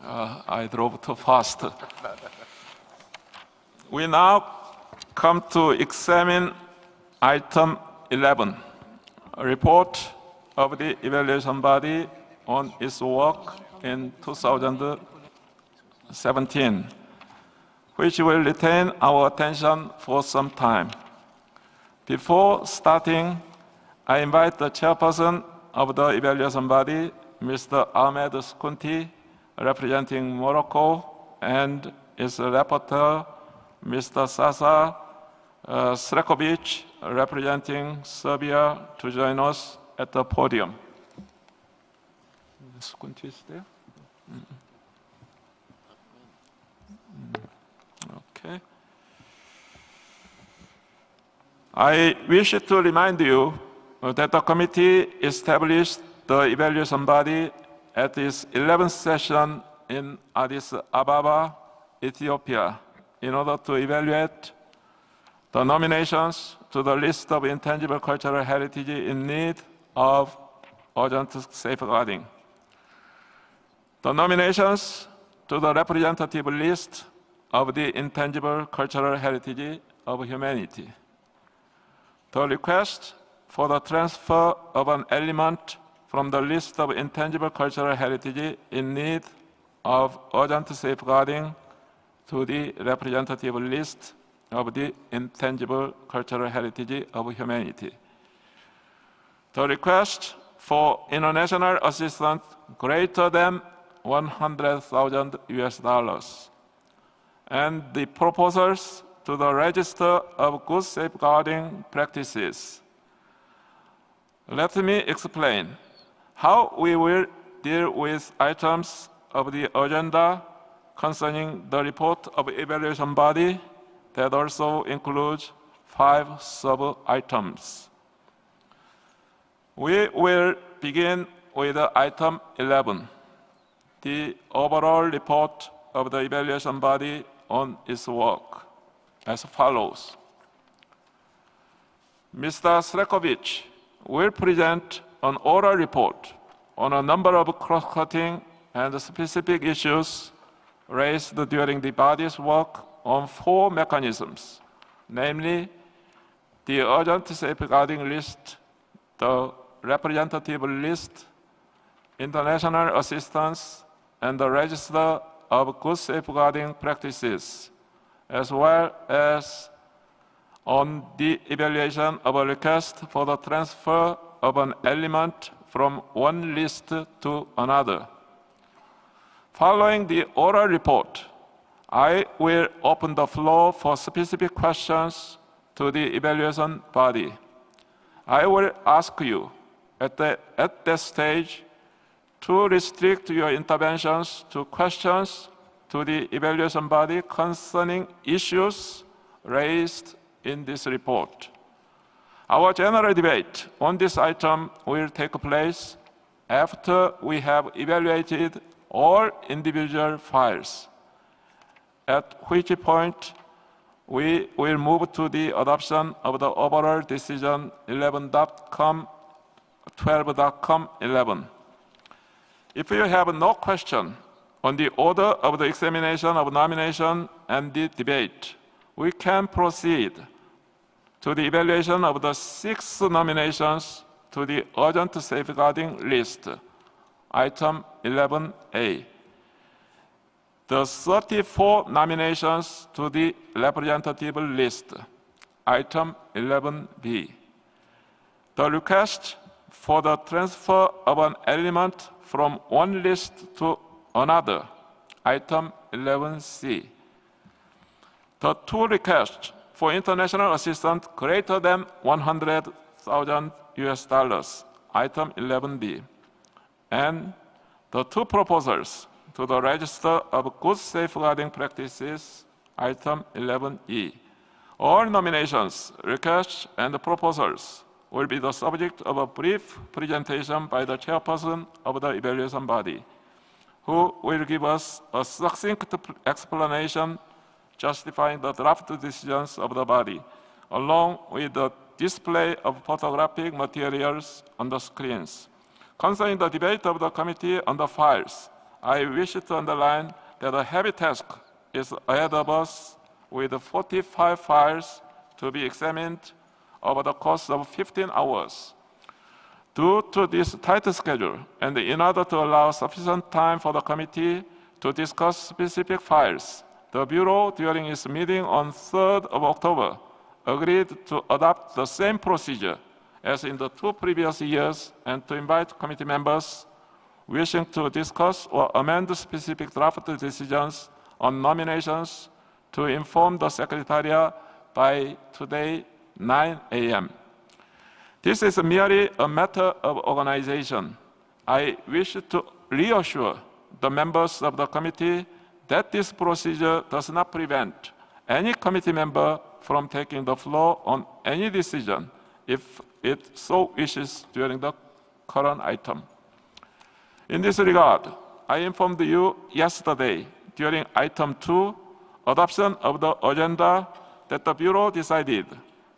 I drove too fast. We now come to examine item 11, a report of the evaluation body on its work in 2017, which will retain our attention for some time. Before starting, I invite the chairperson of the evaluation body, Mr. Ahmed Skunti, representing Morocco, and its rapporteur, Mr. Sasa Srekovic, representing Serbia, to join us at the podium. Skunti is there? Okay. I wish to remind you that the committee established the evaluation body at its 11th session in Addis Ababa, Ethiopia, in order to evaluate the nominations to the list of intangible cultural heritage in need of urgent safeguarding. The nominations to the representative list of the intangible cultural heritage of humanity. The request for the transfer of an element from the list of intangible cultural heritage in need of urgent safeguarding to the representative list of the intangible cultural heritage of humanity. The request for international assistance greater than $100,000 and the proposals to the Register of Good Safeguarding Practices. Let me explain how we will deal with items of the agenda concerning the report of evaluation body that also includes 5 sub-items. We will begin with item 11, the overall report of the evaluation body on its work, as follows. Mr. Srekovic will present an oral report on a number of cross-cutting and specific issues raised during the body's work on 4 mechanisms, namely the urgent safeguarding list, the representative list, international assistance, and the Register of Good Safeguarding Practices, as well as on the evaluation of a request for the transfer of an element from one list to another. Following the oral report, I will open the floor for specific questions to the evaluation body. I will ask you at that stage to restrict your interventions to questions to the evaluation body concerning issues raised in this report. Our general debate on this item will take place after we have evaluated all individual files, at which point we will move to the adoption of the overall decision 11.com, 12.com 11. If you have no question on the order of the examination of nomination and the debate, we can proceed to the evaluation of the 6 nominations to the urgent safeguarding list, item 11A. The 34 nominations to the representative list, item 11B. The request for the transfer of an element from one list to another, item 11C. The 2 requests for international assistance greater than $100,000, item 11B. And the 2 proposals to the Register of Good Safeguarding Practices, item 11E. All nominations, requests, and proposals will be the subject of a brief presentation by the chairperson of the evaluation body, who will give us a succinct explanation justifying the draft decisions of the body, along with the display of photographic materials on the screens. Concerning the debate of the committee on the files, I wish to underline that a heavy task is ahead of us with 45 files to be examined over the course of 15 hours. Due to this tight schedule, and in order to allow sufficient time for the committee to discuss specific files, the Bureau, during its meeting on 3rd of October, agreed to adopt the same procedure as in the 2 previous years and to invite committee members wishing to discuss or amend specific draft decisions on nominations to inform the Secretariat by today, 9 a.m. This is merely a matter of organization. I wish to reassure the members of the committee that this procedure does not prevent any committee member from taking the floor on any decision if it so wishes during the current item. In this regard, I informed you yesterday during item 2, adoption of the agenda, that the Bureau decided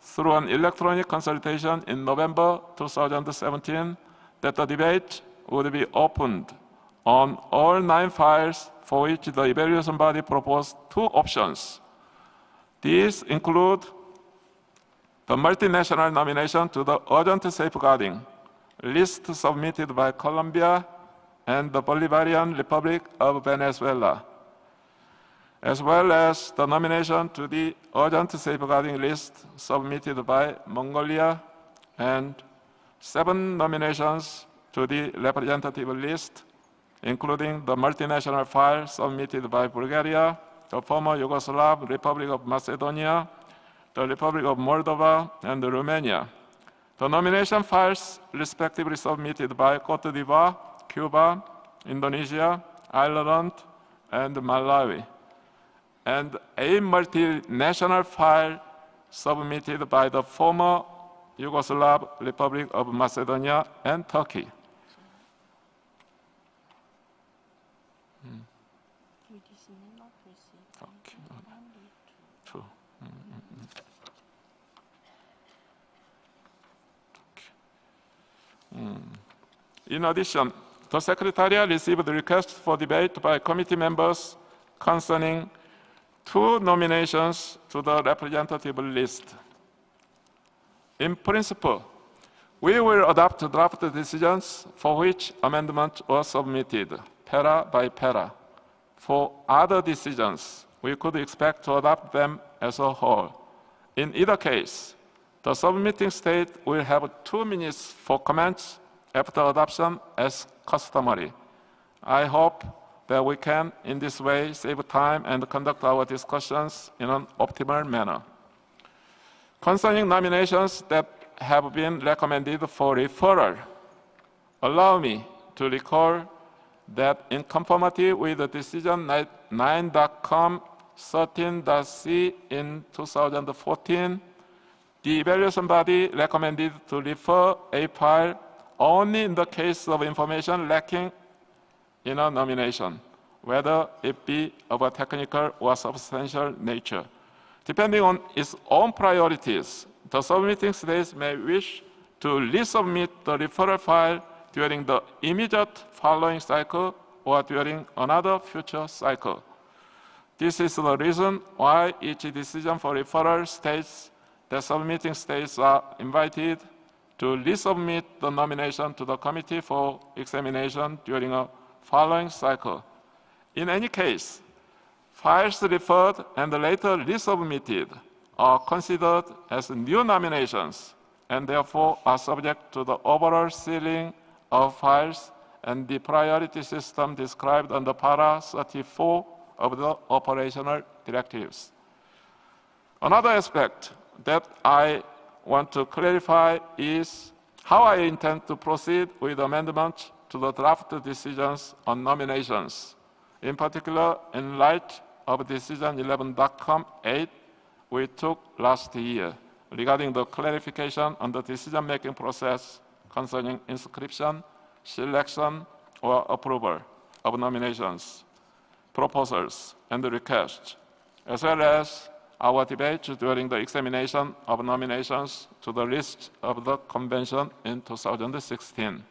through an electronic consultation in November 2017 that the debate would be opened on all 9 files for which the evaluation body proposed 2 options. These include the multinational nomination to the urgent safeguarding list submitted by Colombia and the Bolivarian Republic of Venezuela, as well as the nomination to the urgent safeguarding list submitted by Mongolia, and 7 nominations to the representative list, including the multinational file submitted by Bulgaria, the former Yugoslav Republic of Macedonia, the Republic of Moldova, and Romania. The nomination files respectively submitted by Cote d'Ivoire, Cuba, Indonesia, Ireland, and Malawi, and a multinational file submitted by the former Yugoslav Republic of Macedonia and Turkey. In addition, the Secretariat received requests for debate by committee members concerning 2 nominations to the representative list. In principle, we will adopt draft decisions for which amendments were submitted, para by para. For other decisions, we could expect to adopt them as a whole. In either case, the submitting state will have 2 minutes for comments after adoption as customary. I hope that we can, in this way, save time and conduct our discussions in an optimal manner. Concerning nominations that have been recommended for referral, allow me to recall that in conformity with the decision 9.com 13.c in 2014, the evaluation body recommended to refer a file only in the case of information lacking in a nomination, whether it be of a technical or substantial nature. Depending on its own priorities, the submitting state may wish to resubmit the referral file during the immediate following cycle or during another future cycle. This is the reason why each decision for referral states that submitting states are invited to resubmit the nomination to the committee for examination during a following cycle. In any case, files referred and later resubmitted are considered as new nominations and therefore are subject to the overall ceiling of files and the priority system described under para 34 of the operational directives. Another aspect that I want to clarify is how I intend to proceed with amendments to the draft decisions on nominations, in particular in light of decision 11.com 8 we took last year regarding the clarification on the decision-making process concerning inscription, selection, or approval of nominations, proposals, and requests, as well as our debate during the examination of nominations to the list of the convention in 2016.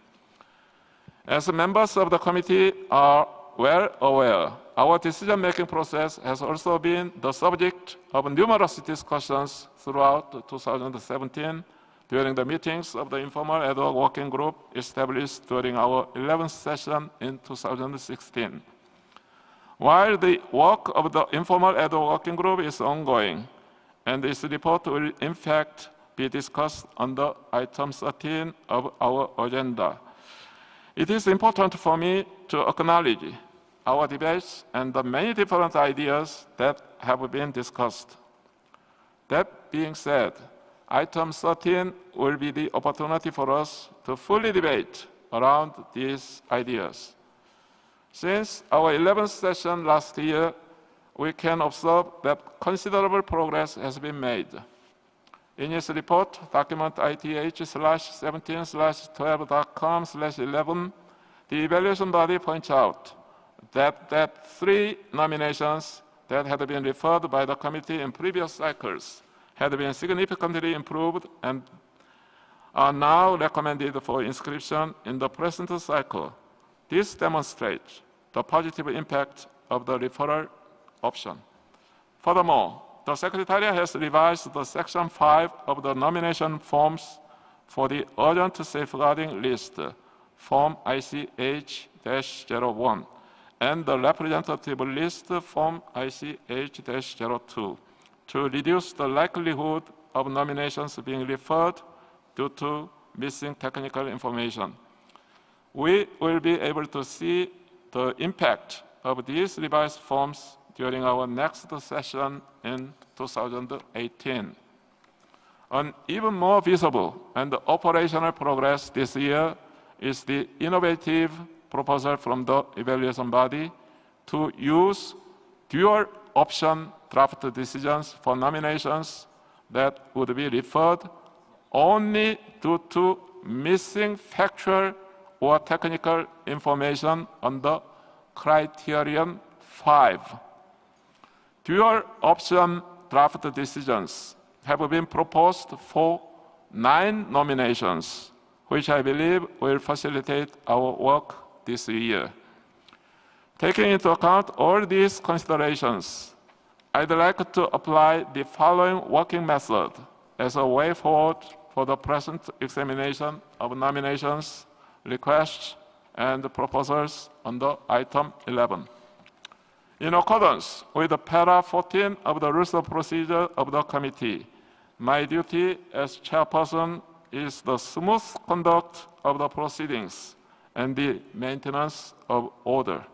As members of the committee are well aware, our decision-making process has also been the subject of numerous discussions throughout 2017 during the meetings of the informal ad hoc working group established during our 11th session in 2016. While the work of the informal ad hoc working group is ongoing, and this report will in fact be discussed under item 13 of our agenda, it is important for me to acknowledge our debates and the many different ideas that have been discussed. That being said, item 13 will be the opportunity for us to fully debate around these ideas. Since our 11th session last year, we can observe that considerable progress has been made. In its report, document ITH/17/12.com/11, the evaluation body points out that 3 nominations that had been referred by the committee in previous cycles had been significantly improved and are now recommended for inscription in the present cycle. This demonstrates the positive impact of the referral option. Furthermore, the Secretariat has revised the Section 5 of the nomination forms for the Urgent Safeguarding List, Form ICH-01, and the Representative List, Form ICH-02, to reduce the likelihood of nominations being referred due to missing technical information. We will be able to see the impact of these revised forms during our next session in 2018. An even more visible and operational progress this year is the innovative proposal from the evaluation body to use dual option draft decisions for nominations that would be referred only due to missing factual or technical information under criterion 5. Dual option draft decisions have been proposed for 9 nominations, which I believe will facilitate our work this year. Taking into account all these considerations, I'd like to apply the following working method as a way forward for the present examination of nominations, requests, and proposals under item 11. In accordance with the para 14 of the Rules of Procedure of the committee, my duty as chairperson is the smooth conduct of the proceedings and the maintenance of order.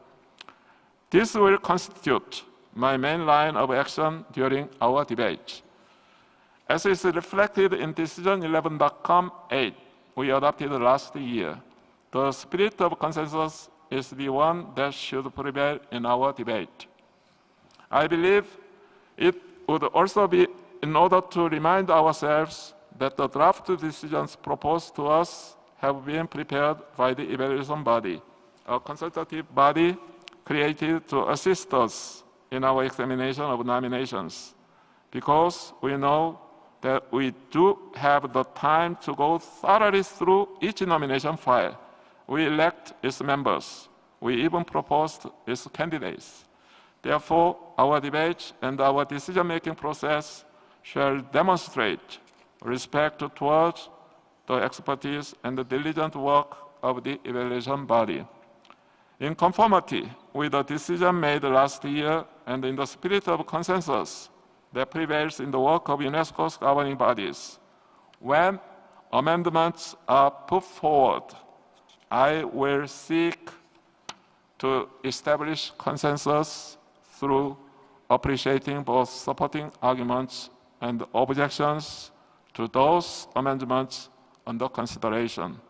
This will constitute my main line of action during our debate. As is reflected in Decision 11.com/8 we adopted last year, the spirit of consensus is the one that should prevail in our debate. I believe it would also be in order to remind ourselves that the draft decisions proposed to us have been prepared by the evaluation body, a consultative body created to assist us in our examination of nominations, because we know that we do have the time to go thoroughly through each nomination file. We elect its members. We even proposed its candidates. Therefore, our debate and our decision-making process shall demonstrate respect towards the expertise and the diligent work of the evaluation body. In conformity with the decision made last year and in the spirit of consensus that prevails in the work of UNESCO's governing bodies, when amendments are put forward, I will seek to establish consensus through appreciating both supporting arguments and objections to those amendments under consideration.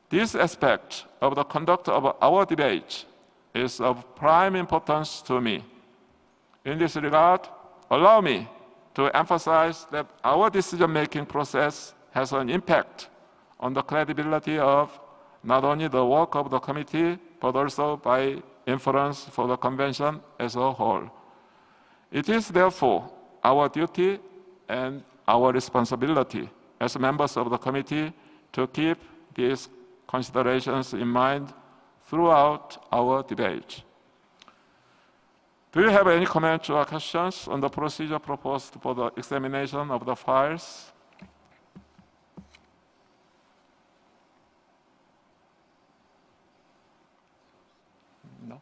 This aspect of the conduct of our debate is of prime importance to me. In this regard, allow me to emphasize that our decision-making process has an impact on the credibility of not only the work of the committee, but also by inference for the convention as a whole. It is therefore our duty and our responsibility as members of the committee to keep these considerations in mind throughout our debate. Do you have any comments or questions on the procedure proposed for the examination of the files? No?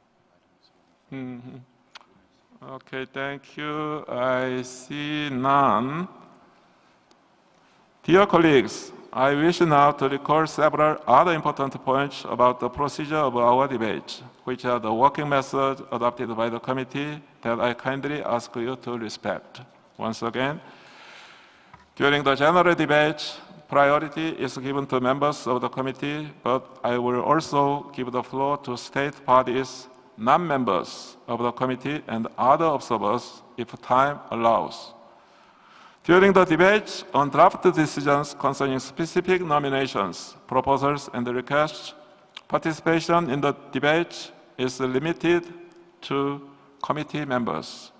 Okay, thank you. I see none. Dear colleagues, I wish now to recall several other important points about the procedure of our debate, which are the working methods adopted by the committee that I kindly ask you to respect. Once again, during the general debate, priority is given to members of the committee, but I will also give the floor to state parties, non-members of the committee, and other observers if time allows. During the debate on draft decisions concerning specific nominations, proposals, and requests, participation in the debate is limited to committee members.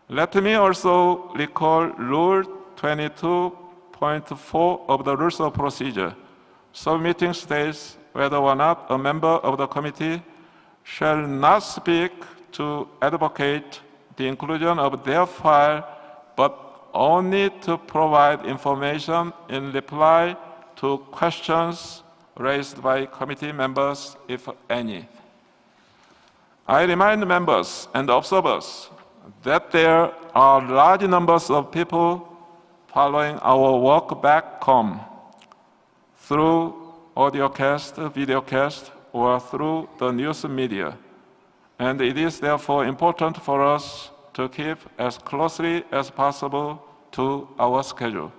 Let me also recall Rule 22.4 of the Rules of Procedure. Submitting states whether or not a member of the committee shall not speak to advocate the inclusion of their file, but only to provide information in reply to questions raised by committee members, if any. I remind members and observers that there are large numbers of people following our work back home through audiocast, videocast, or through the news media. And it is therefore important for us to keep as closely as possible to our schedule.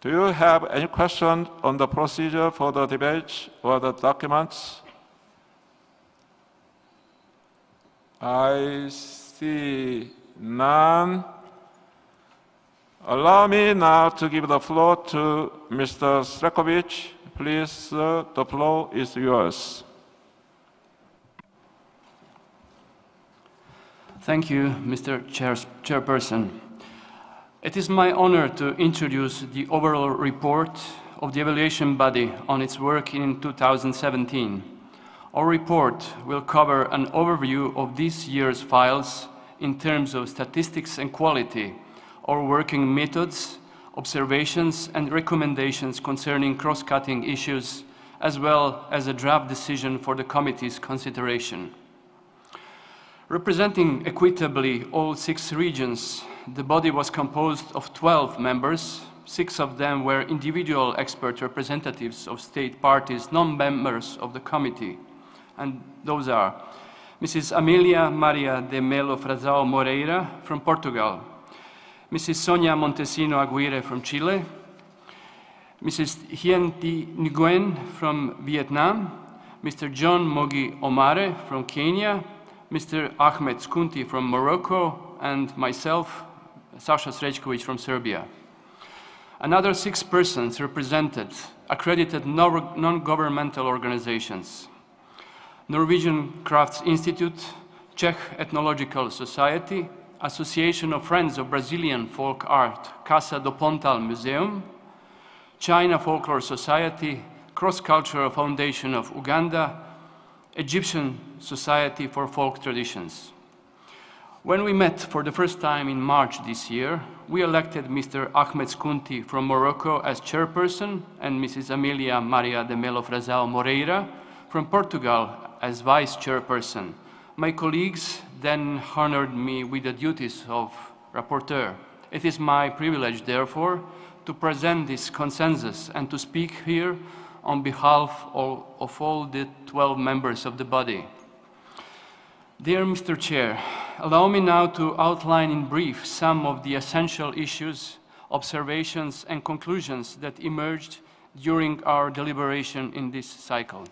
Do you have any questions on the procedure for the debate or the documents? I see none. Allow me now to give the floor to Mr. Strekovich. Please, the floor is yours. Thank you, Mr. Chairperson. It is my honor to introduce the overall report of the evaluation body on its work in 2017. Our report will cover an overview of this year's files in terms of statistics and quality, our working methods, observations, and recommendations concerning cross-cutting issues, as well as a draft decision for the committee's consideration. Representing equitably all 6 regions, the body was composed of 12 members. 6 of them were individual expert representatives of state parties, non-members of the committee. And those are Mrs. Amelia Maria de Melo Frazao Moreira from Portugal, Mrs. Sonia Montesino Aguirre from Chile, Mrs. Hien Thi Nguyen from Vietnam, Mr. John Mogi Omare from Kenya, Mr. Ahmed Skunti from Morocco, and myself, Sasha Srečković from Serbia. Another 6 persons represented accredited non-governmental organizations: Norwegian Crafts Institute, Czech Ethnological Society, Association of Friends of Brazilian Folk Art, Casa do Pontal Museum, China Folklore Society, Cross-Cultural Foundation of Uganda, Egyptian Society for Folk Traditions. When we met for the first time in March this year, we elected Mr. Ahmed Skunti from Morocco as chairperson and Mrs. Amelia Maria de Melo Frazao Moreira from Portugal as vice chairperson. My colleagues then honored me with the duties of rapporteur. It is my privilege, therefore, to present this consensus and to speak here on behalf of all the 12 members of the body. Dear Mr. Chair, allow me now to outline in brief some of the essential issues, observations, and conclusions that emerged during our deliberation in this cycle.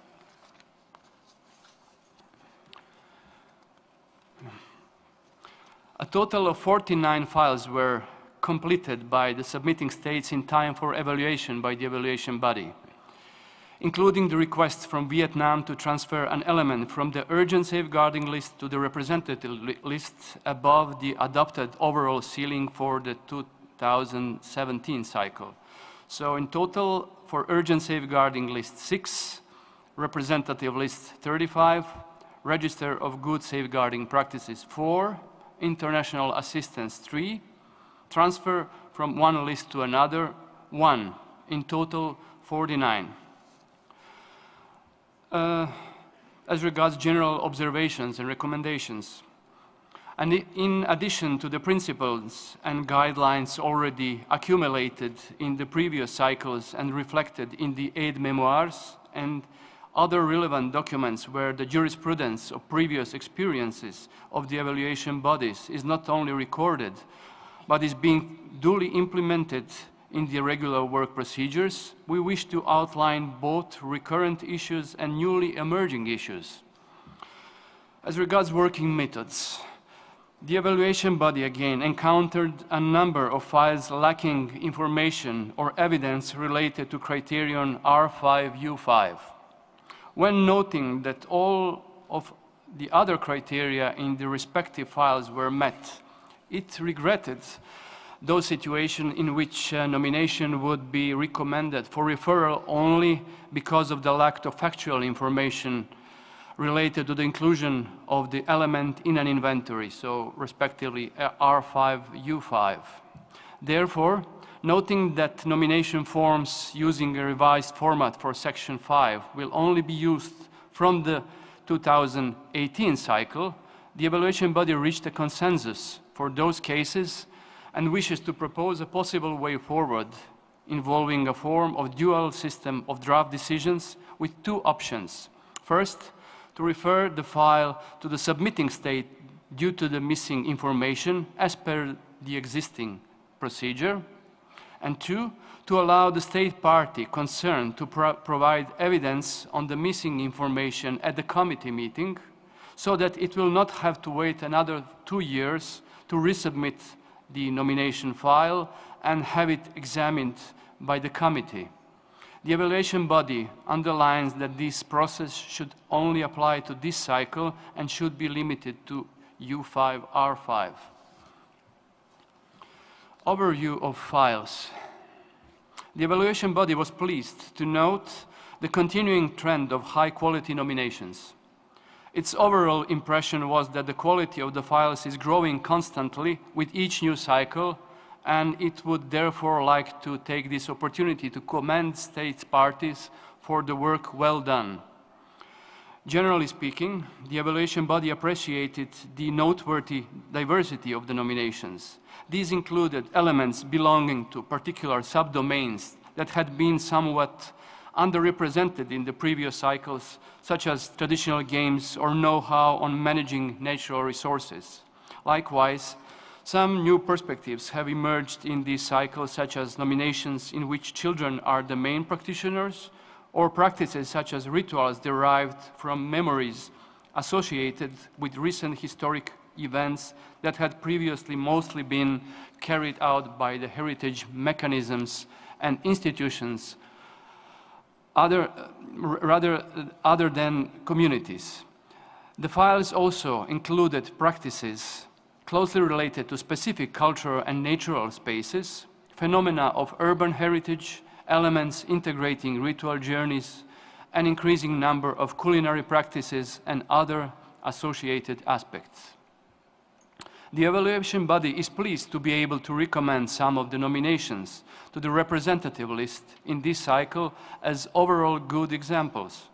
A total of 49 files were completed by the submitting states in time for evaluation by the evaluation body, including the request from Vietnam to transfer an element from the urgent safeguarding list to the representative list above the adopted overall ceiling for the 2017 cycle. So in total, for urgent safeguarding list 6, representative list 35, register of good safeguarding practices 4, international assistance 3, transfer from one list to another 1, in total 49. As regards general observations and recommendations, and in addition to the principles and guidelines already accumulated in the previous cycles and reflected in the aid memoirs and other relevant documents where the jurisprudence of previous experiences of the evaluation bodies is not only recorded, but is being duly implemented in the regular work procedures, we wish to outline both recurrent issues and newly emerging issues. As regards working methods, the evaluation body again encountered a number of files lacking information or evidence related to criterion R5U5. When noting that all of the other criteria in the respective files were met, it regretted those situations in which nomination would be recommended for referral only because of the lack of factual information related to the inclusion of the element in an inventory, so respectively R5U5. Therefore, noting that nomination forms using a revised format for Section 5 will only be used from the 2018 cycle, the evaluation body reached a consensus for those cases and wishes to propose a possible way forward involving a form of dual system of draft decisions with two options. First, to refer the file to the submitting state due to the missing information as per the existing procedure, and two, to allow the state party concerned to provide evidence on the missing information at the committee meeting so that it will not have to wait another 2 years to resubmit the nomination file and have it examined by the committee. The evaluation body underlines that this process should only apply to this cycle and should be limited to U5R5. Overview of files. The evaluation body was pleased to note the continuing trend of high-quality nominations. Its overall impression was that the quality of the files is growing constantly with each new cycle, and it would therefore like to take this opportunity to commend state parties for the work well done. Generally speaking, the evaluation body appreciated the noteworthy diversity of the nominations. These included elements belonging to particular subdomains that had been somewhat underrepresented in the previous cycles, such as traditional games or know-how on managing natural resources. Likewise, some new perspectives have emerged in this cycle, such as nominations in which children are the main practitioners, or practices such as rituals derived from memories associated with recent historic events that had previously mostly been carried out by the heritage mechanisms and institutions other than communities. The files also included practices closely related to specific cultural and natural spaces, phenomena of urban heritage, elements integrating ritual journeys, an increasing number of culinary practices and other associated aspects. The evaluation body is pleased to be able to recommend some of the nominations to the representative list in this cycle as overall good examples.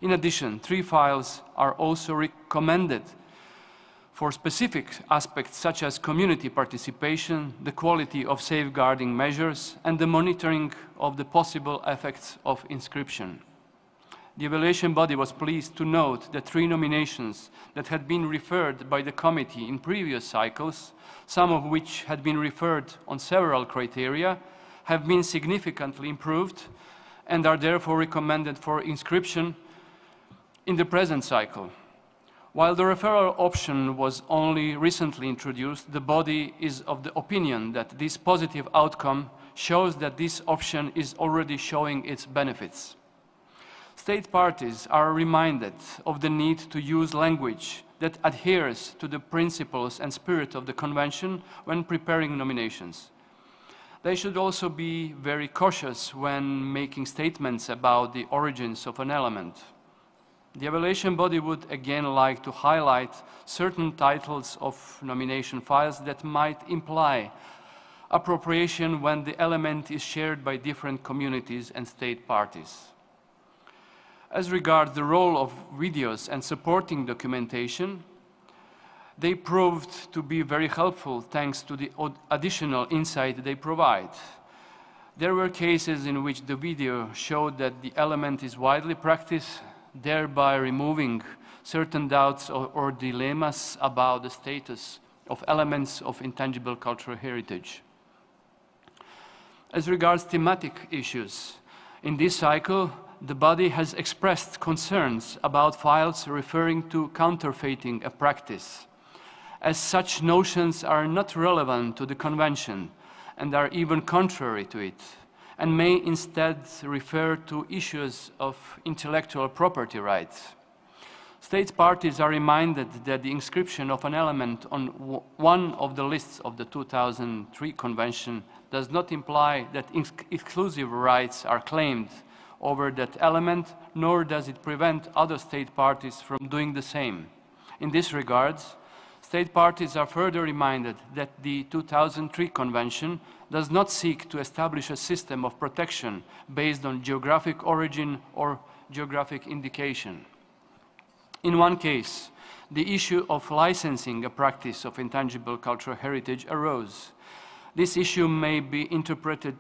In addition, 3 files are also recommended for specific aspects such as community participation, the quality of safeguarding measures, and the monitoring of the possible effects of inscription. The evaluation body was pleased to note that 3 nominations that had been referred by the committee in previous cycles, some of which had been referred on several criteria, have been significantly improved and are therefore recommended for inscription in the present cycle. While the referral option was only recently introduced, the body is of the opinion that this positive outcome shows that this option is already showing its benefits. State parties are reminded of the need to use language that adheres to the principles and spirit of the Convention when preparing nominations. They should also be very cautious when making statements about the origins of an element. The evaluation body would again like to highlight certain titles of nomination files that might imply appropriation when the element is shared by different communities and state parties. As regards the role of videos and supporting documentation, they proved to be very helpful thanks to the additional insight they provide. There were cases in which the video showed that the element is widely practiced, thereby removing certain doubts or dilemmas about the status of elements of intangible cultural heritage. As regards thematic issues, in this cycle, the body has expressed concerns about files referring to counterfeiting a practice, as such notions are not relevant to the Convention and are even contrary to it, and may instead refer to issues of intellectual property rights. State parties are reminded that the inscription of an element on one of the lists of the 2003 Convention does not imply that exclusive rights are claimed over that element, nor does it prevent other state parties from doing the same. In this regard, state parties are further reminded that the 2003 Convention does not seek to establish a system of protection based on geographic origin or geographic indication. In one case, the issue of licensing a practice of intangible cultural heritage arose. This issue may be interpreted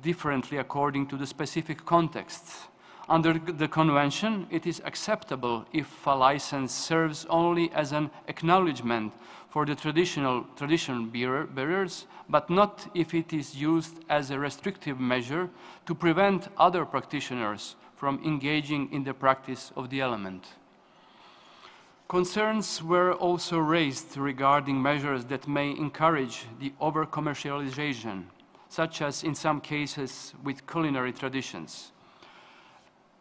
differently according to the specific context. Under the Convention, it is acceptable if a license serves only as an acknowledgement for the tradition bearers, but not if it is used as a restrictive measure to prevent other practitioners from engaging in the practice of the element. Concerns were also raised regarding measures that may encourage the over-commercialization, such as in some cases with culinary traditions.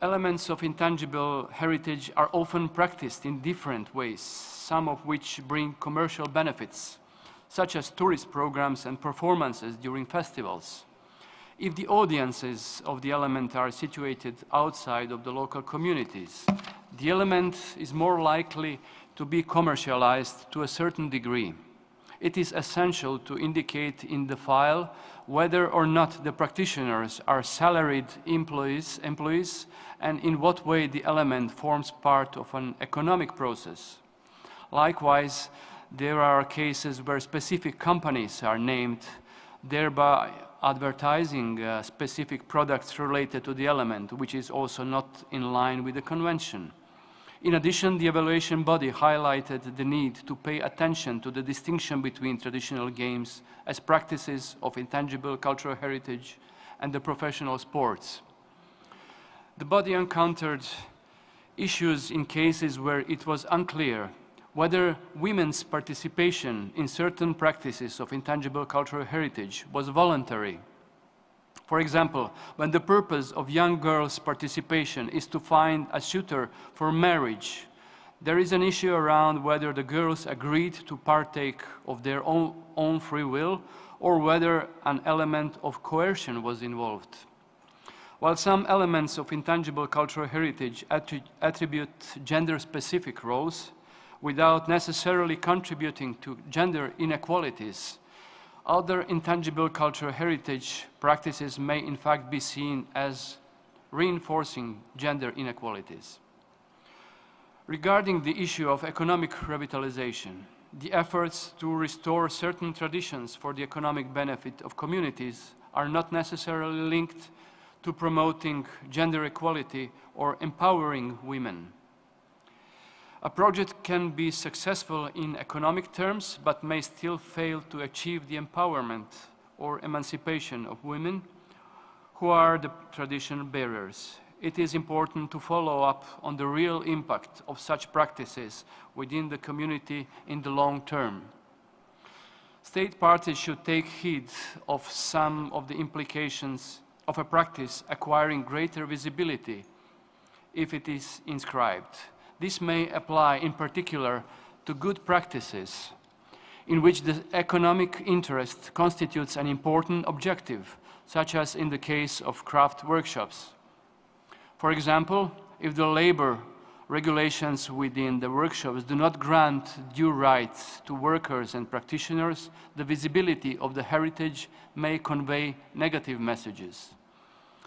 Elements of intangible heritage are often practiced in different ways, some of which bring commercial benefits, such as tourist programs and performances during festivals. If the audiences of the element are situated outside of the local communities, the element is more likely to be commercialized to a certain degree. It is essential to indicate in the file whether or not the practitioners are salaried employees and in what way the element forms part of an economic process. Likewise, there are cases where specific companies are named, thereby advertising specific products related to the element, which is also not in line with the Convention. In addition, the evaluation body highlighted the need to pay attention to the distinction between traditional games as practices of intangible cultural heritage and the professional sports. The body encountered issues in cases where it was unclear whether women's participation in certain practices of intangible cultural heritage was voluntary. For example, when the purpose of young girls' participation is to find a suitor for marriage, there is an issue around whether the girls agreed to partake of their own free will or whether an element of coercion was involved. While some elements of intangible cultural heritage attribute gender-specific roles without necessarily contributing to gender inequalities, other intangible cultural heritage practices may in fact be seen as reinforcing gender inequalities. Regarding the issue of economic revitalization, the efforts to restore certain traditions for the economic benefit of communities are not necessarily linked to promoting gender equality or empowering women. A project can be successful in economic terms, but may still fail to achieve the empowerment or emancipation of women who are the tradition bearers. It is important to follow up on the real impact of such practices within the community in the long term. State parties should take heed of some of the implications of a practice acquiring greater visibility if it is inscribed. This may apply in particular to good practices in which the economic interest constitutes an important objective, such as in the case of craft workshops. For example, if the labor regulations within the workshops do not grant due rights to workers and practitioners, the visibility of the heritage may convey negative messages.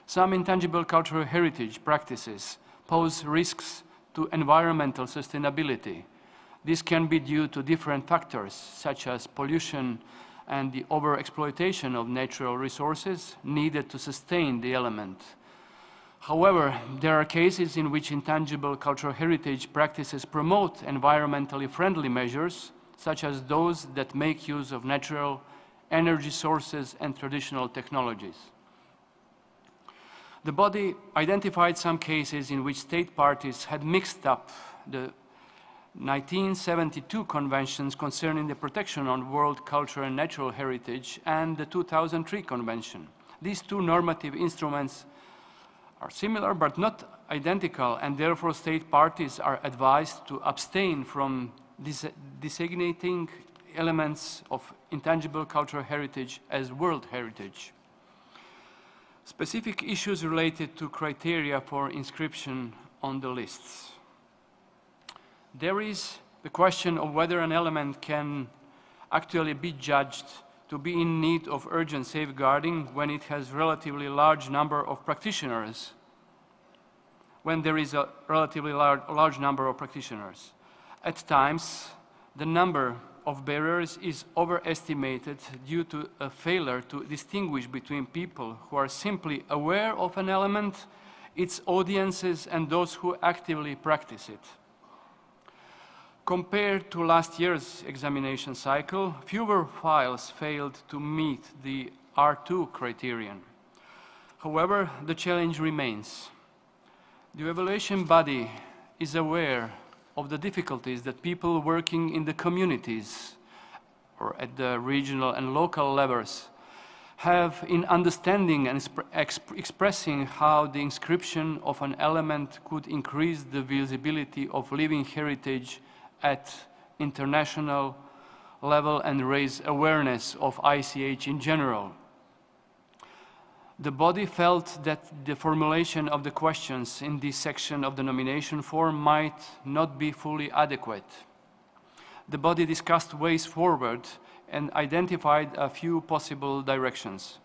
Some intangible cultural heritage practices pose risks to environmental sustainability. This can be due to different factors, such as pollution and the overexploitation of natural resources needed to sustain the element. However, there are cases in which intangible cultural heritage practices promote environmentally friendly measures, such as those that make use of natural energy sources and traditional technologies. The body identified some cases in which state parties had mixed up the 1972 conventions concerning the protection of world culture and natural heritage and the 2003 convention. These two normative instruments are similar but not identical, and therefore state parties are advised to abstain from designating elements of intangible cultural heritage as world heritage. Specific issues related to criteria for inscription on the lists. There is the question of whether an element can actually be judged to be in need of urgent safeguarding when it has relatively large number of practitioners, when there is a relatively large number of practitioners. At times, the number of bearers is overestimated due to a failure to distinguish between people who are simply aware of an element, its audiences, and those who actively practice it. Compared to last year's examination cycle, fewer files failed to meet the R2 criterion. However, the challenge remains. The evaluation body is aware of the difficulties that people working in the communities or at the regional and local levels have in understanding and expressing how the inscription of an element could increase the visibility of living heritage at international level and raise awareness of ICH in general. The body felt that the formulation of the questions in this section of the nomination form might not be fully adequate. The body discussed ways forward and identified a few possible directions.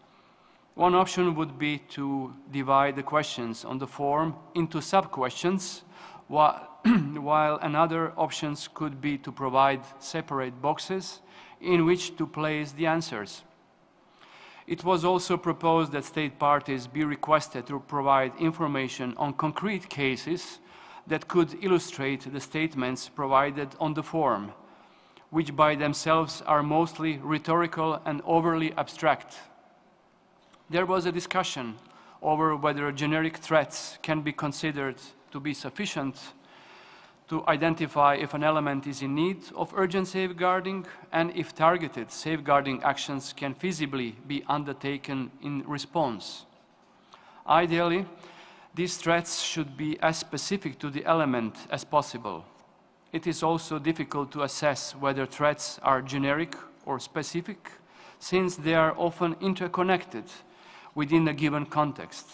One option would be to divide the questions on the form into sub-questions, while another option could be to provide separate boxes in which to place the answers. It was also proposed that state parties be requested to provide information on concrete cases that could illustrate the statements provided on the form, which by themselves are mostly rhetorical and overly abstract. There was a discussion over whether generic threats can be considered to be sufficient to identify if an element is in need of urgent safeguarding and if targeted safeguarding actions can feasibly be undertaken in response. Ideally, these threats should be as specific to the element as possible. It is also difficult to assess whether threats are generic or specific, since they are often interconnected within a given context.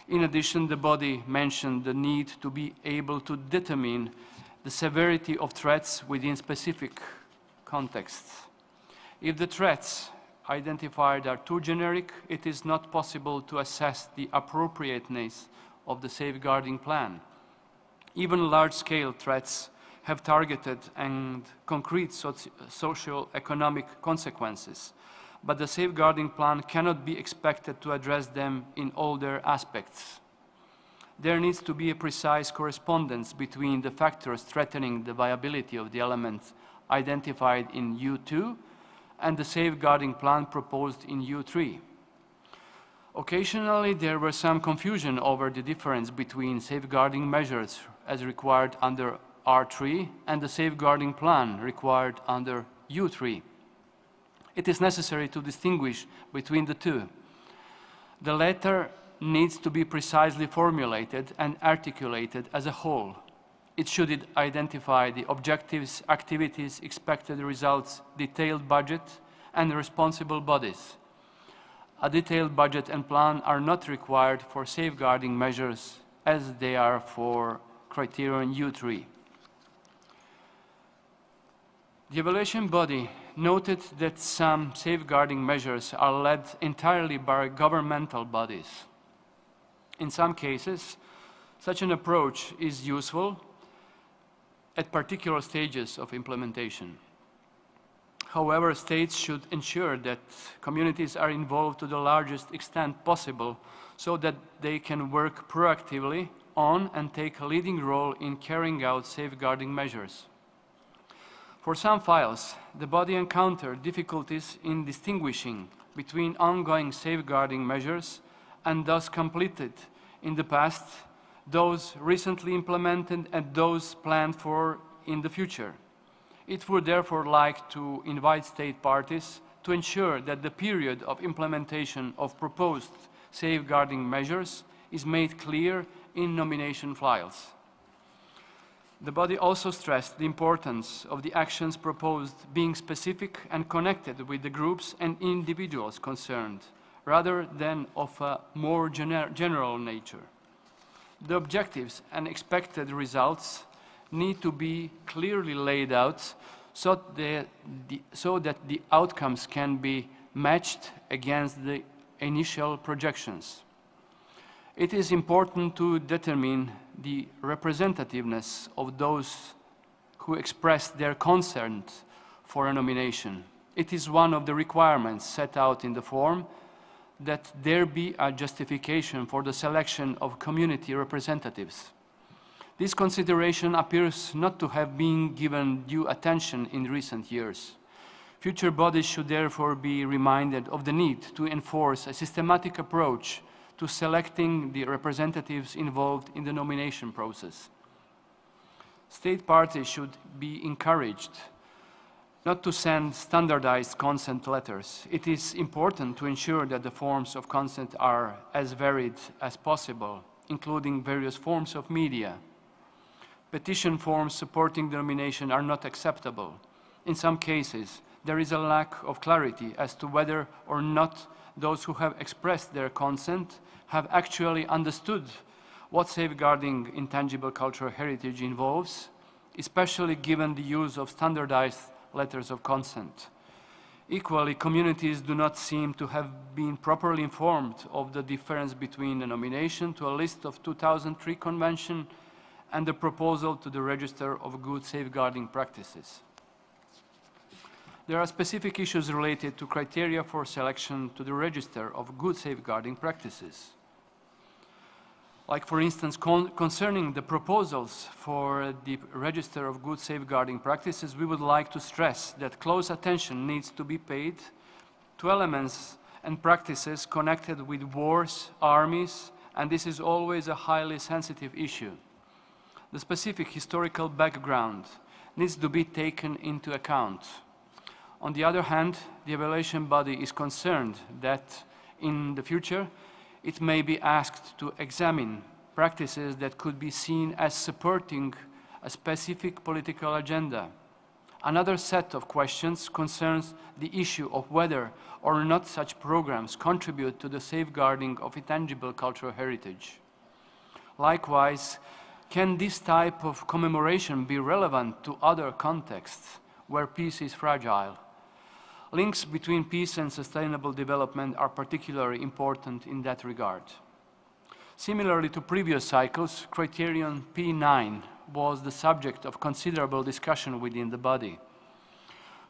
In addition, the body mentioned the need to be able to determine the severity of threats within specific contexts. If the threats identified are too generic, it is not possible to assess the appropriateness of the safeguarding plan. Even large-scale threats have targeted and concrete socio-economic consequences, but the safeguarding plan cannot be expected to address them in all their aspects. There needs to be a precise correspondence between the factors threatening the viability of the element identified in U2 and the safeguarding plan proposed in U3. Occasionally, there was some confusion over the difference between safeguarding measures as required under R3 and the safeguarding plan required under U3. It is necessary to distinguish between the two. The latter needs to be precisely formulated and articulated as a whole. It should identify the objectives, activities, expected results, detailed budget, and responsible bodies. A detailed budget and plan are not required for safeguarding measures as they are for criterion U3. The evaluation body noted that some safeguarding measures are led entirely by governmental bodies. In some cases, such an approach is useful at particular stages of implementation. However, states should ensure that communities are involved to the largest extent possible so that they can work proactively on and take a leading role in carrying out safeguarding measures. For some files, the body encountered difficulties in distinguishing between ongoing safeguarding measures and those completed in the past, those recently implemented, and those planned for in the future. It would therefore like to invite state parties to ensure that the period of implementation of proposed safeguarding measures is made clear in nomination files. The body also stressed the importance of the actions proposed being specific and connected with the groups and individuals concerned, rather than of a more general nature. The objectives and expected results need to be clearly laid out so that the outcomes can be matched against the initial projections. It is important to determine the representativeness of those who express their consent for a nomination. It is one of the requirements set out in the form that there be a justification for the selection of community representatives. This consideration appears not to have been given due attention in recent years. Future bodies should therefore be reminded of the need to enforce a systematic approach to selecting the representatives involved in the nomination process. State parties should be encouraged not to send standardized consent letters. It is important to ensure that the forms of consent are as varied as possible, including various forms of media. Petition forms supporting the nomination are not acceptable. In some cases, there is a lack of clarity as to whether or not those who have expressed their consent have actually understood what safeguarding intangible cultural heritage involves, especially given the use of standardized letters of consent. Equally, communities do not seem to have been properly informed of the difference between the nomination to a list of 2003 convention and the proposal to the Register of Good Safeguarding Practices. There are specific issues related to criteria for selection to the Register of Good Safeguarding Practices. Like, for instance, concerning the proposals for the Register of Good Safeguarding Practices, we would like to stress that close attention needs to be paid to elements and practices connected with wars, armies, and this is always a highly sensitive issue. The specific historical background needs to be taken into account. On the other hand, the evaluation body is concerned that in the future, it may be asked to examine practices that could be seen as supporting a specific political agenda. Another set of questions concerns the issue of whether or not such programs contribute to the safeguarding of intangible cultural heritage. Likewise, can this type of commemoration be relevant to other contexts where peace is fragile? Links between peace and sustainable development are particularly important in that regard. Similarly to previous cycles, criterion P9 was the subject of considerable discussion within the body.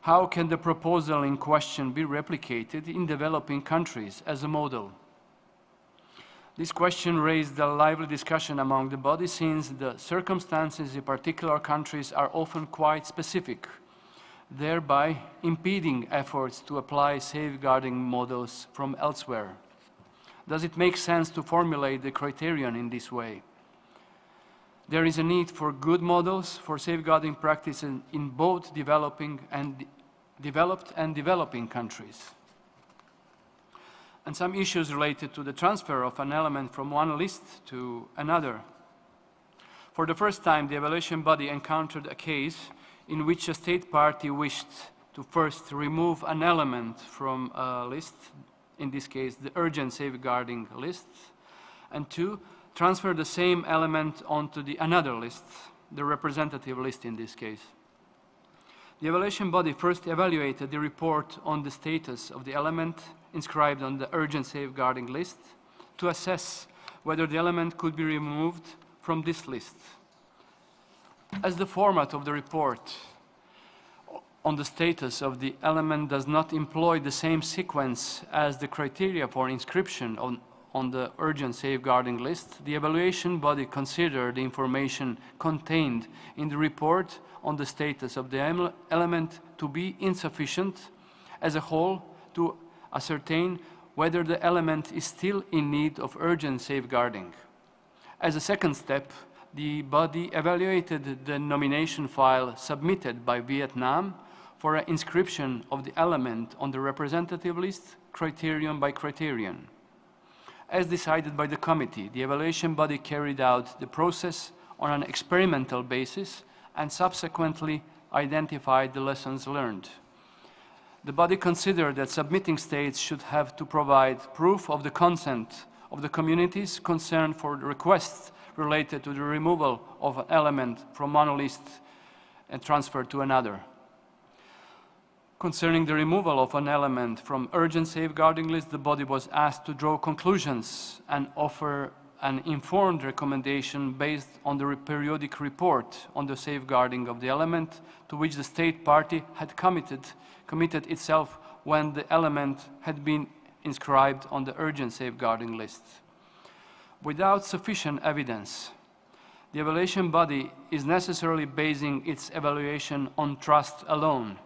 How can the proposal in question be replicated in developing countries as a model? This question raised a lively discussion among the body since the circumstances in particular countries are often quite specific, thereby impeding efforts to apply safeguarding models from elsewhere. Does it make sense to formulate the criterion in this way? There is a need for good models for safeguarding practices in both developed and developing countries. And some issues related to the transfer of an element from one list to another. For the first time, the evaluation body encountered a case in which a state party wished to first remove an element from a list, in this case the urgent safeguarding list, and two, transfer the same element onto another list, the representative list in this case. The evaluation body first evaluated the report on the status of the element inscribed on the urgent safeguarding list to assess whether the element could be removed from this list. As the format of the report on the status of the element does not employ the same sequence as the criteria for inscription on the urgent safeguarding list, the evaluation body considered the information contained in the report on the status of the element to be insufficient as a whole to ascertain whether the element is still in need of urgent safeguarding. As a second step, the body evaluated the nomination file submitted by Vietnam for an inscription of the element on the representative list, criterion by criterion. As decided by the committee, the evaluation body carried out the process on an experimental basis and subsequently identified the lessons learned. The body considered that submitting states should have to provide proof of the consent of the communities concerned for the requests related to the removal of an element from one list and transfer to another. Concerning the removal of an element from urgent safeguarding list, the body was asked to draw conclusions and offer an informed recommendation based on the periodic report on the safeguarding of the element to which the state party had committed itself when the element had been inscribed on the urgent safeguarding list. Without sufficient evidence, the evaluation body is necessarily basing its evaluation on trust alone.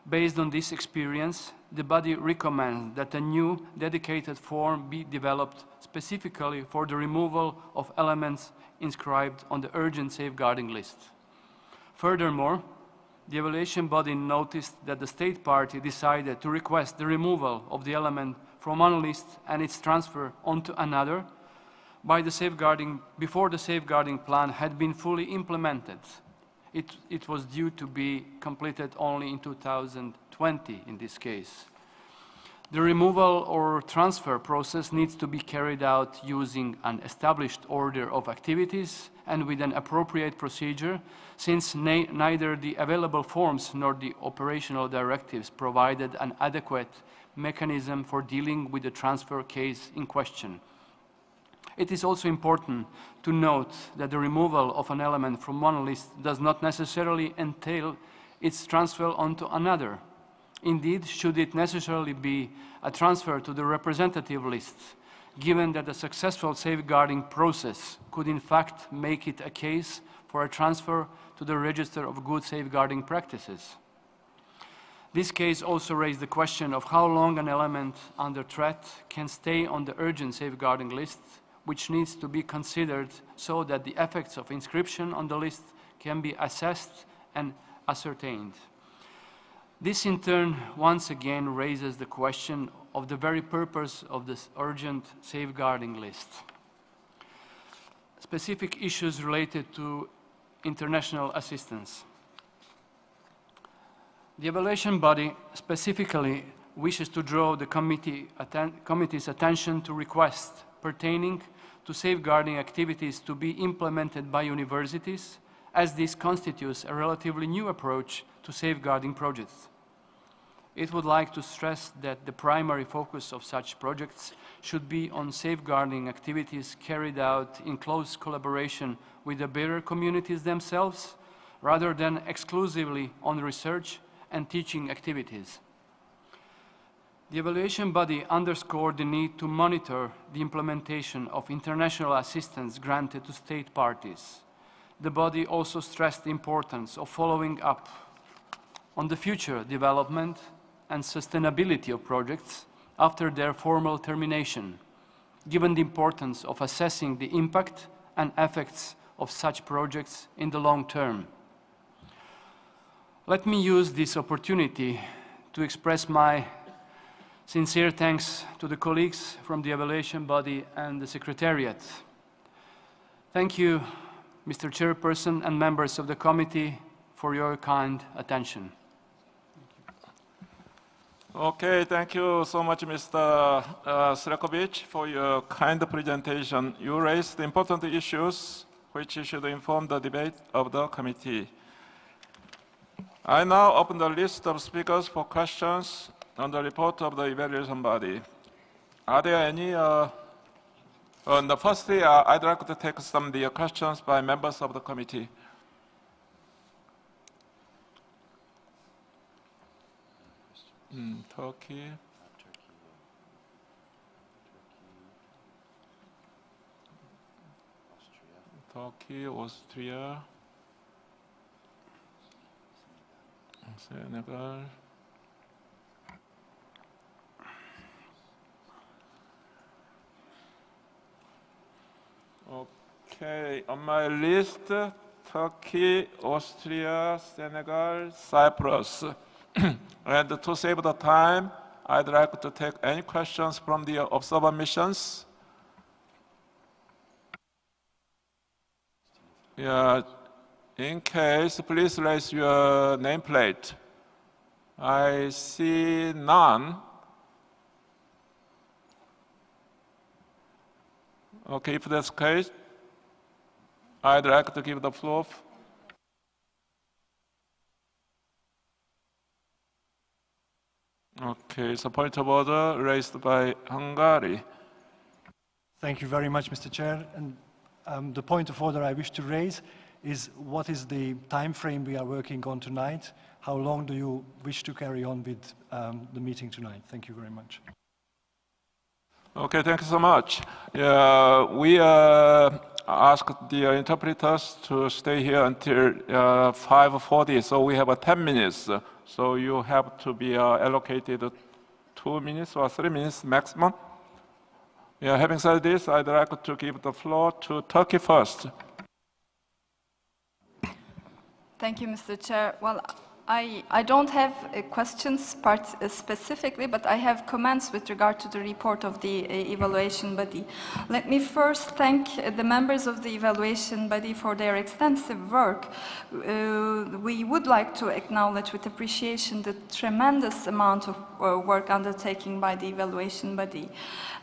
Based on this experience, the body recommends that a new dedicated form be developed specifically for the removal of elements inscribed on the urgent safeguarding list. Furthermore, the evaluation body noticed that the state party decided to request the removal of the element from one list and its transfer onto another before the safeguarding plan had been fully implemented. It was due to be completed only in 2020 in this case. The removal or transfer process needs to be carried out using an established order of activities and with an appropriate procedure, since neither the available forms nor the operational directives provided an adequate mechanism for dealing with the transfer case in question. It is also important to note that the removal of an element from one list does not necessarily entail its transfer onto another. Indeed, should it necessarily be a transfer to the representative list, given that a successful safeguarding process could in fact make it a case for a transfer to the Register of Good Safeguarding Practices. This case also raised the question of how long an element under threat can stay on the urgent safeguarding list, which needs to be considered so that the effects of inscription on the list can be assessed and ascertained. This in turn once again raises the question of the very purpose of this urgent safeguarding list. Specific issues related to international assistance. The evaluation body specifically wishes to draw the committee's attention to requests pertaining to safeguarding activities to be implemented by universities, as this constitutes a relatively new approach to safeguarding projects. It would like to stress that the primary focus of such projects should be on safeguarding activities carried out in close collaboration with the bearer communities themselves, rather than exclusively on research and teaching activities. The evaluation body underscored the need to monitor the implementation of international assistance granted to state parties. The body also stressed the importance of following up on the future development and sustainability of projects after their formal termination, given the importance of assessing the impact and effects of such projects in the long term. Let me use this opportunity to express my sincere thanks to the colleagues from the evaluation body and the Secretariat. Thank you, Mr. Chairperson and members of the committee, for your kind attention. Okay, thank you so much, Mr. Srekovic, for your kind presentation. You raised important issues which should inform the debate of the committee. I now open the list of speakers for questions on the report of the evaluation body. Are there any? Firstly, I'd like to take some of the questions by members of the committee. Turkey. Turkey, Austria, Senegal. Okay, on my list, Turkey, Austria, Senegal, Cyprus. And to save the time, I'd like to take any questions from the observer missions. Yeah, in case, please raise your nameplate. I see none. Okay, if that's the case, I'd like to give the floor. Okay, so point of order raised by Hungary. Thank you very much, Mr. Chair. And the point of order I wish to raise is what is the time frame we are working on tonight? How long do you wish to carry on with the meeting tonight? Thank you very much. Okay, thank you so much. We asked the interpreters to stay here until 5:40, so we have 10 minutes. So you have to be allocated 2 minutes or 3 minutes maximum. Having said this, I'd like to give the floor to Turkey first. Thank you, Mr. Chair. Well, I don't have questions specifically, but I have comments with regard to the report of the evaluation body. Let me first thank the members of the evaluation body for their extensive work. We would like to acknowledge with appreciation the tremendous amount of work undertaken by the evaluation body.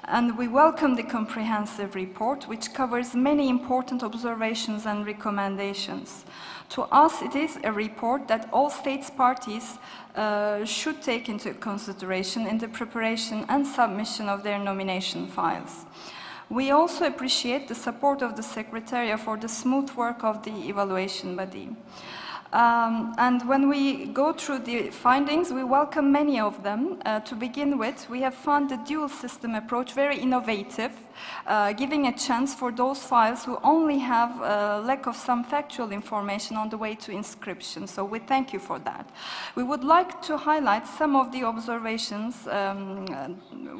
And we welcome the comprehensive report, which covers many important observations and recommendations. To us, it is a report that all states parties should take into consideration in the preparation and submission of their nomination files. We also appreciate the support of the Secretariat for the smooth work of the evaluation body. And when we go through the findings, we welcome many of them. To begin with, we have found the dual system approach very innovative, giving a chance for those files who only have a lack of some factual information on the way to inscription. So we thank you for that. We would like to highlight some of the observations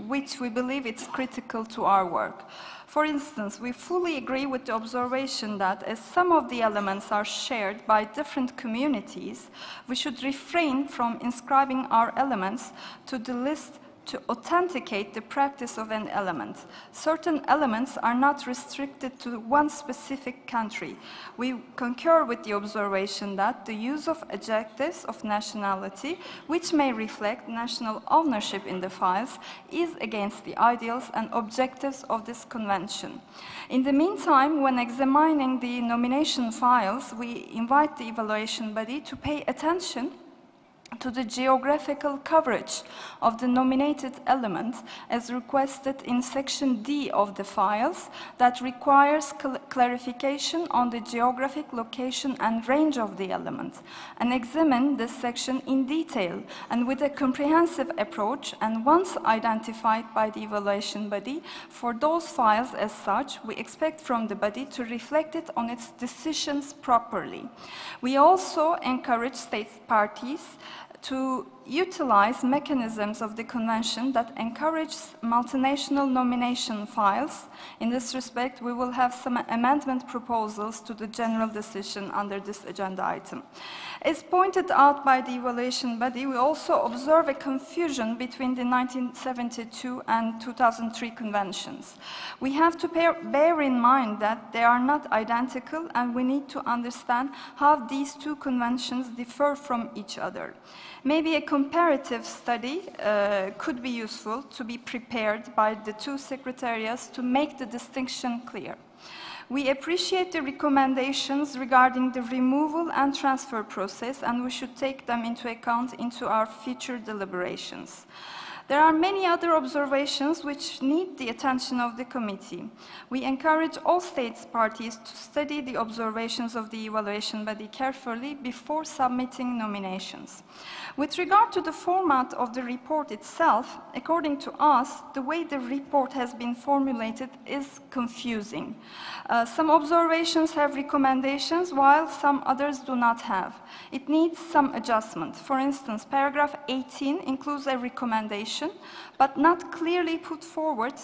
which we believe it's critical to our work. For instance, we fully agree with the observation that as some of the elements are shared by different communities, we should refrain from inscribing our elements to the list to authenticate the practice of an element. Certain elements are not restricted to one specific country. We concur with the observation that the use of adjectives of nationality, which may reflect national ownership in the files, is against the ideals and objectives of this convention. In the meantime, when examining the nomination files, we invite the evaluation body to pay attention to the geographical coverage of the nominated element as requested in section D of the files that requires clarification on the geographic location and range of the element, and examine this section in detail and with a comprehensive approach, and once identified by the evaluation body for those files as such, we expect from the body to reflect it on its decisions properly. We also encourage state parties to utilize mechanisms of the convention that encourage multinational nomination files. In this respect, we will have some amendment proposals to the general decision under this agenda item. As pointed out by the evaluation body, we also observe a confusion between the 1972 and 2003 conventions. We have to bear in mind that they are not identical, and we need to understand how these two conventions differ from each other. Maybe a comparative study could be useful to be prepared by the two secretariats to make the distinction clear. We appreciate the recommendations regarding the removal and transfer process, and we should take them into account into our future deliberations. There are many other observations which need the attention of the committee. We encourage all states parties to study the observations of the evaluation body carefully before submitting nominations. With regard to the format of the report itself, according to us, the way the report has been formulated is confusing. Some observations have recommendations, while some others do not have. It needs some adjustment. For instance, paragraph 18 includes a recommendation, but not clearly put forward.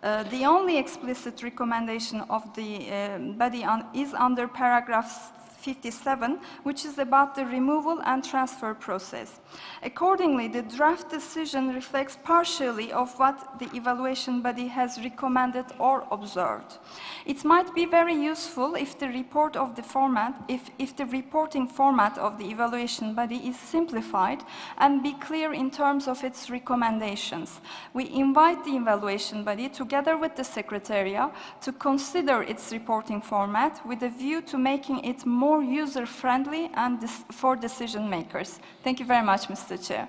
The only explicit recommendation of the body is under paragraph 57, which is about the removal and transfer process. Accordingly, the draft decision reflects partially of what the evaluation body has recommended or observed. It might be very useful if the report of the format, if the reporting format of the evaluation body is simplified and be clear in terms of its recommendations. We invite the evaluation body, together with the Secretariat, to consider its reporting format with a view to making it more user-friendly and for decision makers. Thank you very much, Mr. Chair.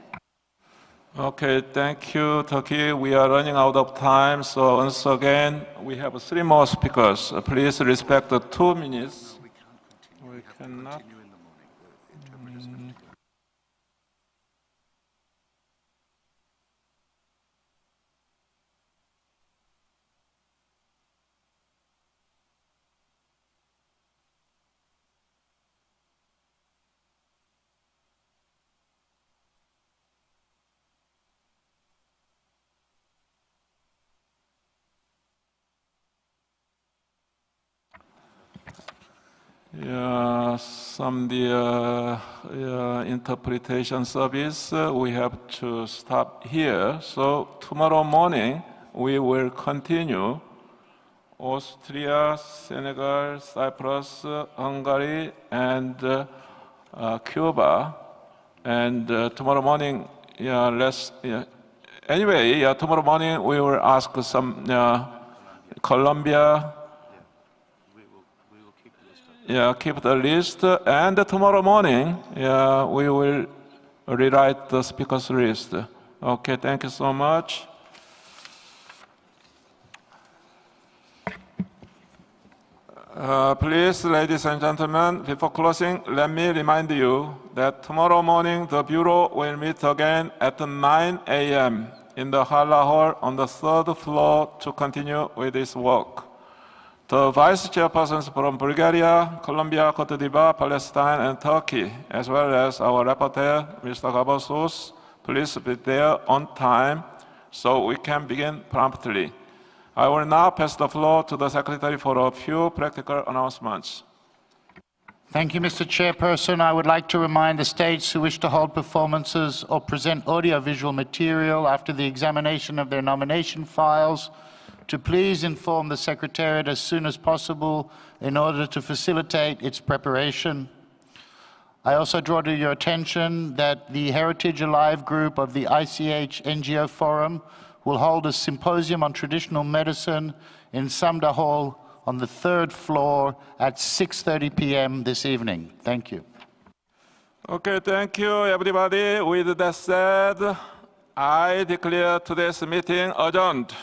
Okay, thank you, Turkey. We are running out of time, so once again, we have 3 more speakers. Please respect the 2 minutes. We cannot. Yeah, interpretation service, we have to stop here. So tomorrow morning, we will continue. Austria, Senegal, Cyprus, Hungary, and Cuba. And tomorrow morning, anyway, tomorrow morning, we will ask some Colombia. Yeah, keep the list, and tomorrow morning, we will rewrite the speakers list. Okay, thank you so much. Please, ladies and gentlemen, before closing, let me remind you that tomorrow morning, the Bureau will meet again at 9 a.m. in the Hala Hall on the 3rd floor to continue with its work. The vice chairpersons from Bulgaria, Colombia, Cote d'Ivoire, Palestine, and Turkey, as well as our rapporteur, Mr. Gabosos, please be there on time so we can begin promptly. I will now pass the floor to the Secretary for a few practical announcements. Thank you, Mr. Chairperson. I would like to remind the states who wish to hold performances or present audiovisual material after the examination of their nomination files to please inform the Secretariat as soon as possible in order to facilitate its preparation. I also draw to your attention that the Heritage Alive group of the ICH NGO Forum will hold a symposium on traditional medicine in Samda Hall on the 3rd floor at 6:30 p.m. this evening. Thank you. Okay, thank you, everybody. With that said, I declare today's meeting adjourned.